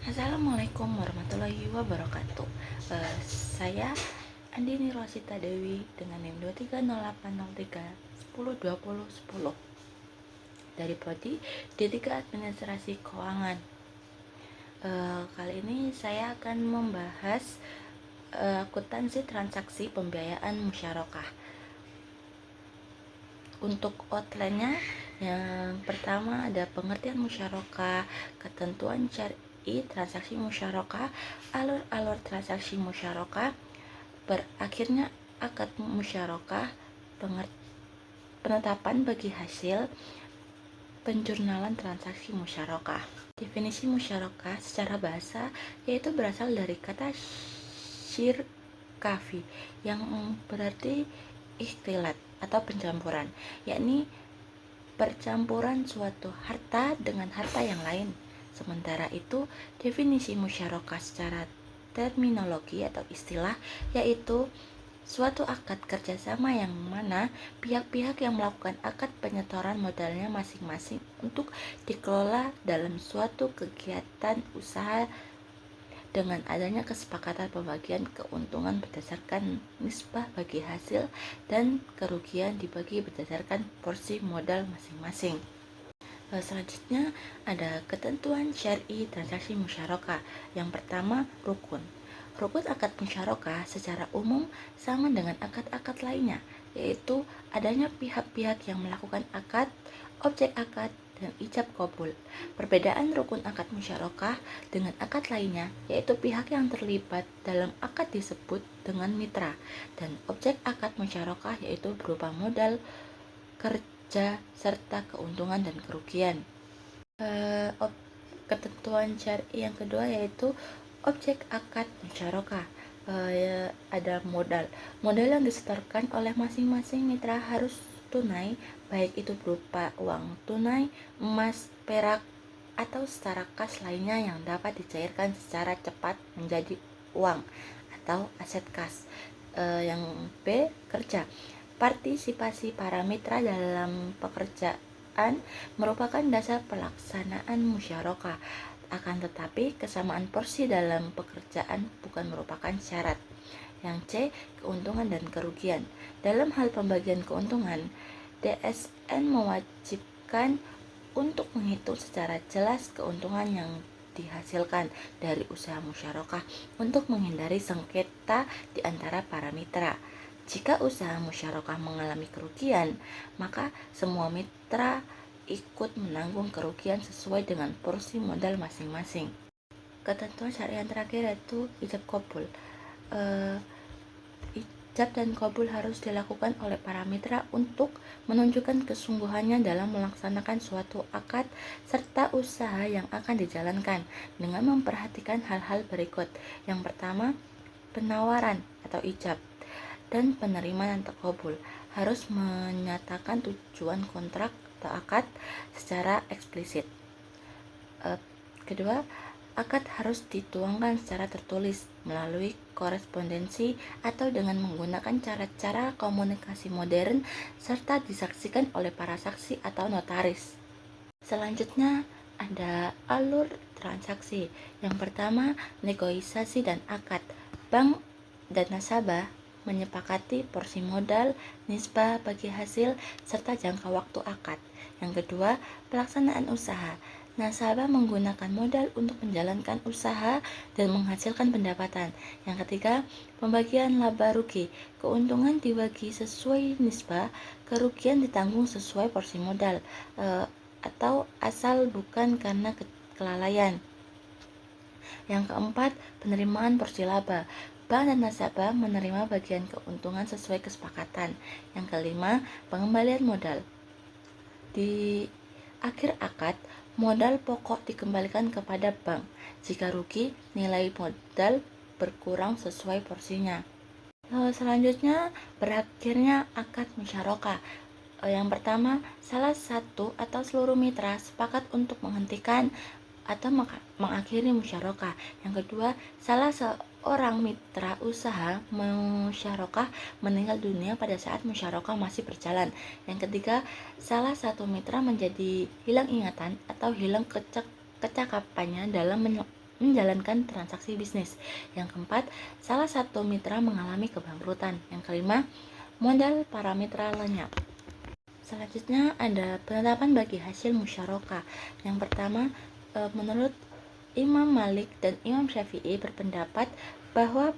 Assalamualaikum warahmatullahi wabarakatuh. Saya Andini Rosita Dewi dengan NIM 230803 10 20 10 dari Prodi D3 Administrasi Keuangan. Kali ini saya akan membahas akuntansi transaksi pembiayaan musyarakah. Untuk outline-nya, yang pertama ada pengertian musyarakah, ketentuan syar'i transaksi musyarakah, alur-alur transaksi musyarakah, berakhirnya akad musyarakah, penetapan bagi hasil, penjurnalan transaksi musyarakah. Definisi musyarakah secara bahasa yaitu berasal dari kata syirkafi yang berarti ikhtilat atau pencampuran, yakni percampuran suatu harta dengan harta yang lain. Sementara itu, definisi musyarakah secara terminologi atau istilah yaitu suatu akad kerjasama yang mana pihak-pihak yang melakukan akad penyetoran modalnya masing-masing untuk dikelola dalam suatu kegiatan usaha dengan adanya kesepakatan pembagian keuntungan berdasarkan nisbah bagi hasil dan kerugian dibagi berdasarkan porsi modal masing-masing. Selanjutnya ada ketentuan syar'i transaksi musyarakah. Yang pertama, rukun. Rukun akad musyarakah secara umum sama dengan akad-akad lainnya, yaitu adanya pihak-pihak yang melakukan akad, objek akad, dan ijab qabul. Perbedaan rukun akad musyarakah dengan akad lainnya yaitu pihak yang terlibat dalam akad disebut dengan mitra, dan objek akad musyarakah yaitu berupa modal, kerja, serta keuntungan dan kerugian. Ketentuan syar'i yang kedua yaitu objek akad musyarakah. Ada modal yang disetorkan oleh masing-masing mitra harus tunai, baik itu berupa uang tunai, emas, perak, atau setara kas lainnya yang dapat dicairkan secara cepat menjadi uang atau aset kas. Yang B, kerja. Partisipasi para mitra dalam pekerjaan merupakan dasar pelaksanaan musyarakah. Akan tetapi, kesamaan porsi dalam pekerjaan bukan merupakan syarat. Yang C, keuntungan dan kerugian. Dalam hal pembagian keuntungan, DSN mewajibkan untuk menghitung secara jelas keuntungan yang dihasilkan dari usaha musyarakah untuk menghindari sengketa di antara para mitra. Jika usaha musyarakah mengalami kerugian, maka semua mitra ikut menanggung kerugian sesuai dengan porsi modal masing-masing. Ketentuan syariah terakhir yaitu ijab qabul. Ijab dan qabul harus dilakukan oleh para mitra untuk menunjukkan kesungguhannya dalam melaksanakan suatu akad serta usaha yang akan dijalankan dengan memperhatikan hal-hal berikut. Yang pertama, penawaran atau ijab dan penerimaan atau qabul harus menyatakan tujuan kontrak atau akad secara eksplisit. Kedua, akad harus dituangkan secara tertulis melalui korespondensi atau dengan menggunakan cara-cara komunikasi modern serta disaksikan oleh para saksi atau notaris. Selanjutnya ada alur transaksi. Yang pertama, negosiasi dan akad. Bank dan nasabah menyepakati porsi modal, nisbah bagi hasil, serta jangka waktu akad. Yang kedua, pelaksanaan usaha. Nasabah menggunakan modal untuk menjalankan usaha dan menghasilkan pendapatan. Yang ketiga, pembagian laba rugi. Keuntungan dibagi sesuai nisbah, kerugian ditanggung sesuai porsi modal atau asal bukan karena kelalaian. Yang keempat, penerimaan porsi laba. Bank dan nasabah menerima bagian keuntungan sesuai kesepakatan. Yang kelima, pengembalian modal. Di akhir akad, modal pokok dikembalikan kepada bank. Jika rugi, nilai modal berkurang sesuai porsinya. Selanjutnya, berakhirnya akad musyarakah. Yang pertama, salah satu atau seluruh mitra sepakat untuk menghentikan atau mengakhiri musyarakah. Yang kedua, salah seorang mitra usaha musyarakah meninggal dunia pada saat musyarakah masih berjalan. Yang ketiga, salah satu mitra menjadi hilang ingatan atau hilang kecakapannya dalam menjalankan transaksi bisnis. Yang keempat, salah satu mitra mengalami kebangkrutan. Yang kelima, modal para mitra lenyap. Selanjutnya ada penetapan bagi hasil musyarakah. Yang pertama, menurut Imam Malik dan Imam Syafi'i berpendapat bahwa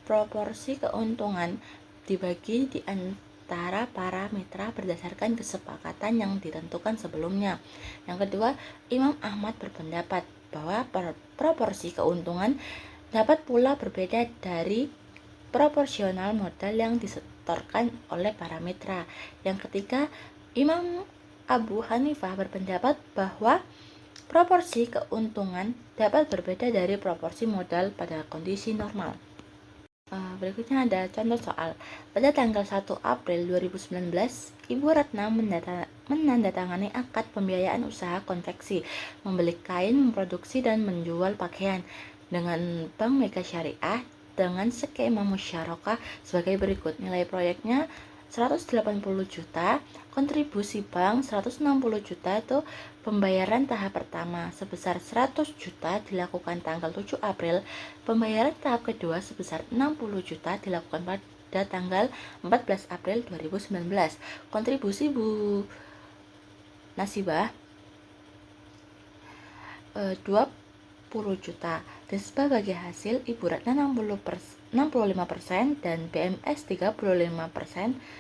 proporsi keuntungan dibagi di antara para mitra berdasarkan kesepakatan yang ditentukan sebelumnya. Yang kedua, Imam Ahmad berpendapat bahwa proporsi keuntungan dapat pula berbeda dari proporsional modal yang disetorkan oleh para mitra. Yang ketiga, Imam Abu Hanifah berpendapat bahwa proporsi keuntungan dapat berbeda dari proporsi modal pada kondisi normal. Berikutnya ada contoh soal. Pada tanggal 1 April 2019, Ibu Ratna menandatangani akad pembiayaan usaha konveksi, membeli kain, memproduksi, dan menjual pakaian dengan Bank Mega Syariah dengan skema musyarakah sebagai berikut. Nilai proyeknya 180 juta, kontribusi bank 160 juta itu pembayaran tahap pertama sebesar 100 juta dilakukan tanggal 7 April, pembayaran tahap kedua sebesar 60 juta dilakukan pada tanggal 14 April 2019. Kontribusi Bu Nasibah 20 juta dan sebagai hasil Ibu Ratna 65% dan BMS 35%.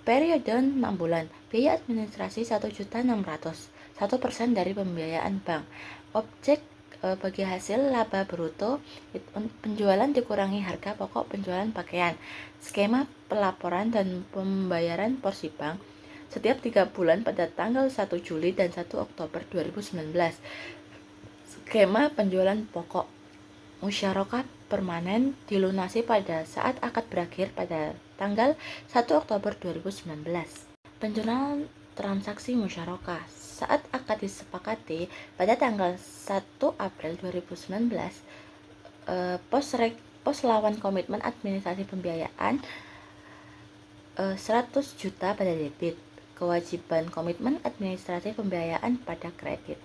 Periode 6 bulan. Biaya administrasi 1.600.000, 1% dari pembiayaan bank. Objek bagi hasil laba bruto penjualan dikurangi harga pokok penjualan pakaian. Skema pelaporan dan pembayaran porsi bank setiap 3 bulan pada tanggal 1 Juli dan 1 Oktober 2019. Skema penjualan pokok musyarakah permanen dilunasi pada saat akad berakhir pada tanggal 1 Oktober 2019. Penjualan transaksi musyarakah saat akad disepakati pada tanggal 1 April 2019, pos lawan komitmen administrasi pembiayaan 100 juta pada debit, kewajiban komitmen administrasi pembiayaan pada kredit.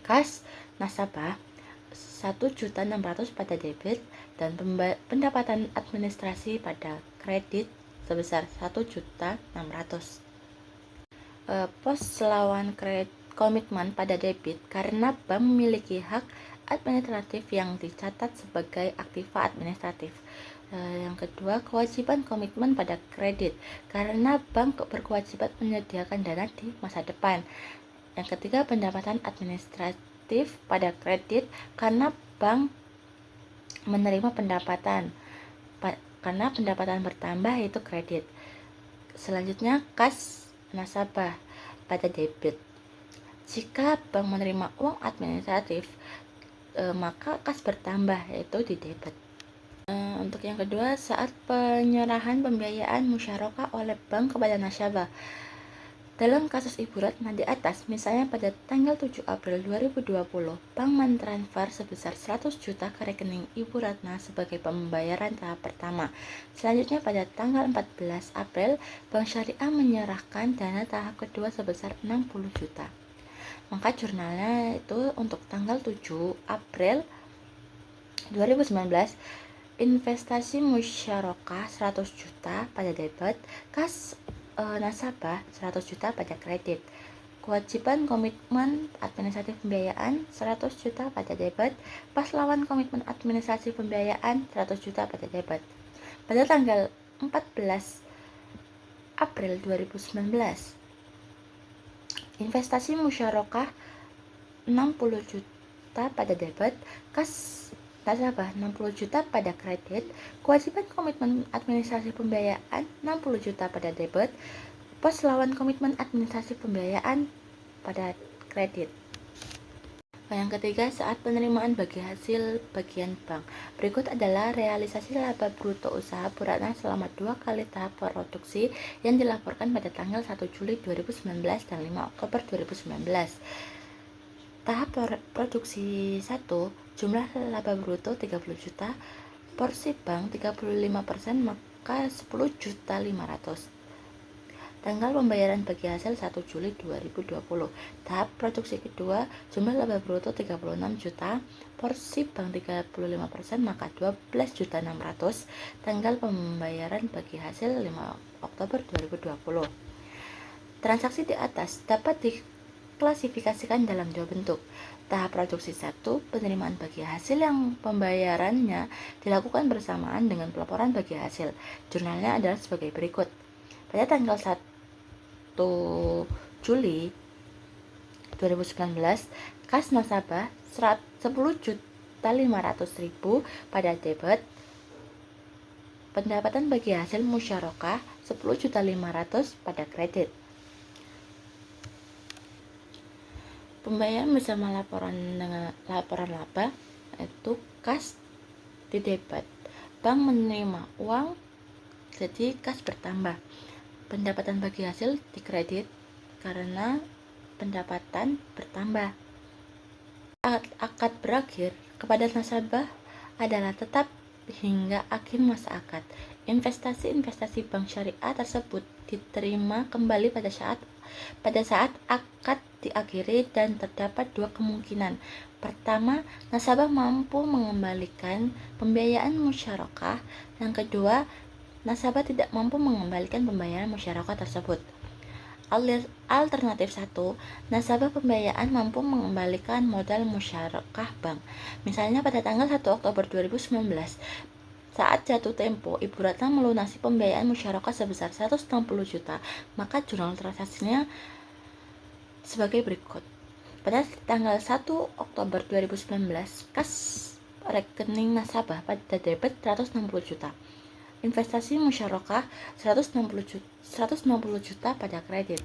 Kas nasabah 1.600.000 pada debit dan pendapatan administrasi pada kredit sebesar 1.600.000. Pos lawan komitmen pada debit karena bank memiliki hak administratif yang dicatat sebagai aktiva administratif. Yang kedua, kewajiban komitmen pada kredit karena bank berkewajiban menyediakan dana di masa depan. Yang ketiga, pendapatan administratif pada kredit karena bank menerima pendapatan karena pendapatan bertambah yaitu kredit. Selanjutnya, kas nasabah pada debit. Jika bank menerima uang administratif, maka kas bertambah yaitu di debit. Untuk yang kedua, saat penyerahan pembiayaan musyarakah oleh bank kepada nasabah. Dalam kasus Ibu Ratna di atas, misalnya pada tanggal 7 April 2020, bank mentransfer sebesar 100 juta ke rekening Ibu Ratna sebagai pembayaran tahap pertama. Selanjutnya pada tanggal 14 April, Bank Syariah menyerahkan dana tahap kedua sebesar 60 juta. Maka jurnalnya itu untuk tanggal 7 April 2019, investasi musyarakah 100 juta pada debit, kas nasabah 100 juta pada kredit, kewajiban komitmen administrasi pembiayaan 100 juta pada debit, pas lawan komitmen administrasi pembiayaan 100 juta pada debit. Pada tanggal 14 April 2019, investasi musyarakah 60 juta pada debit, kas nasabah 60 juta pada kredit, kewajiban komitmen administrasi pembiayaan 60 juta pada debit, pos lawan komitmen administrasi pembiayaan pada kredit. Yang ketiga, saat penerimaan bagi hasil bagian bank. Berikut adalah realisasi laba bruto usaha Bu Ratna selama 2 kali tahap produksi yang dilaporkan pada tanggal 1 Juli 2019 dan 5 Oktober 2019. Tahap produksi 1, jumlah laba bruto 30 juta, porsi bank 35%, maka 10.500.000. Tanggal pembayaran bagi hasil 1 Juli 2020. Tahap produksi kedua, jumlah laba bruto 36 juta, porsi bank 35%, maka 12.600.000. Tanggal pembayaran bagi hasil 5 Oktober 2020. Transaksi di atas dapat diklasifikasikan dalam dua bentuk. Tahap produksi 1, penerimaan bagi hasil yang pembayarannya dilakukan bersamaan dengan pelaporan bagi hasil. Jurnalnya adalah sebagai berikut. Pada tanggal 1 Juli 2019, kas nasabah 10.500.000 pada debit, pendapatan bagi hasil musyarakah 10.500.000 pada kredit. Pembayaran bersama laporan laba itu kas di debit, bank menerima uang, jadi kas bertambah. Pendapatan bagi hasil di kredit karena pendapatan bertambah. Akad berakhir kepada nasabah adalah tetap hingga akhir masa akad. Investasi bank syariah tersebut diterima kembali pada saat akad diakhiri, dan terdapat dua kemungkinan. Pertama, nasabah mampu mengembalikan pembiayaan musyarakah. Yang kedua, nasabah tidak mampu mengembalikan pembayaran musyarakah tersebut. Alternatif 1, nasabah pembiayaan mampu mengembalikan modal musyarakah bank. Misalnya pada tanggal 1 Oktober 2019, saat jatuh tempo Ibu Ratna melunasi pembiayaan musyarakah sebesar 160 juta, maka jurnal transaksinya sebagai berikut. Pada tanggal 1 Oktober 2019, kas rekening nasabah pada debit 160 juta. Investasi musyarakah 160 juta pada kredit.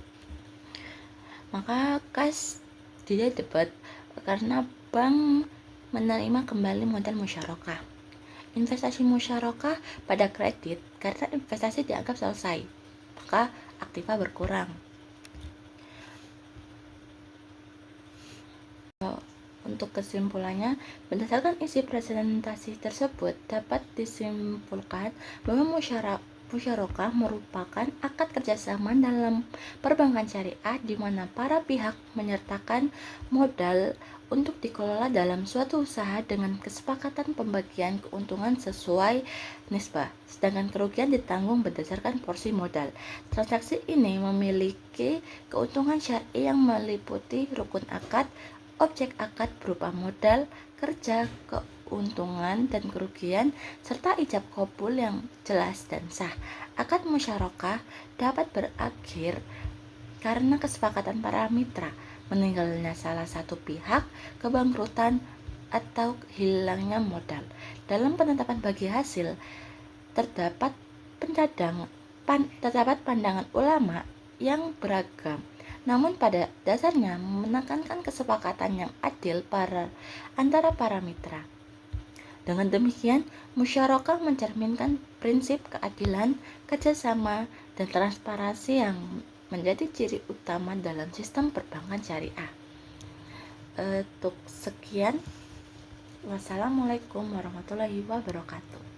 Maka kas tidak debit karena bank menerima kembali modal musyarakah. Investasi musyarakah pada kredit karena investasi dianggap selesai, maka aktiva berkurang. Untuk kesimpulannya, berdasarkan isi presentasi tersebut dapat disimpulkan bahwa musyarakah merupakan akad kerjasama dalam perbankan syariah di mana para pihak menyertakan modal untuk dikelola dalam suatu usaha dengan kesepakatan pembagian keuntungan sesuai nisbah, sedangkan kerugian ditanggung berdasarkan porsi modal. Transaksi ini memiliki keuntungan syar'i yang meliputi rukun akad, objek akad berupa modal, kerja, keuntungan dan kerugian, serta ijab qabul yang jelas dan sah. Akad musyarakah dapat berakhir karena kesepakatan para mitra, meninggalnya salah satu pihak, kebangkrutan, atau hilangnya modal. Dalam penetapan bagi hasil, terdapat pandangan ulama yang beragam. Namun pada dasarnya menekankan kesepakatan yang adil antara para mitra. Dengan demikian, musyarakah mencerminkan prinsip keadilan, kerjasama, dan transparansi yang menjadi ciri utama dalam sistem perbankan syariah. Sekian. Wassalamualaikum warahmatullahi wabarakatuh.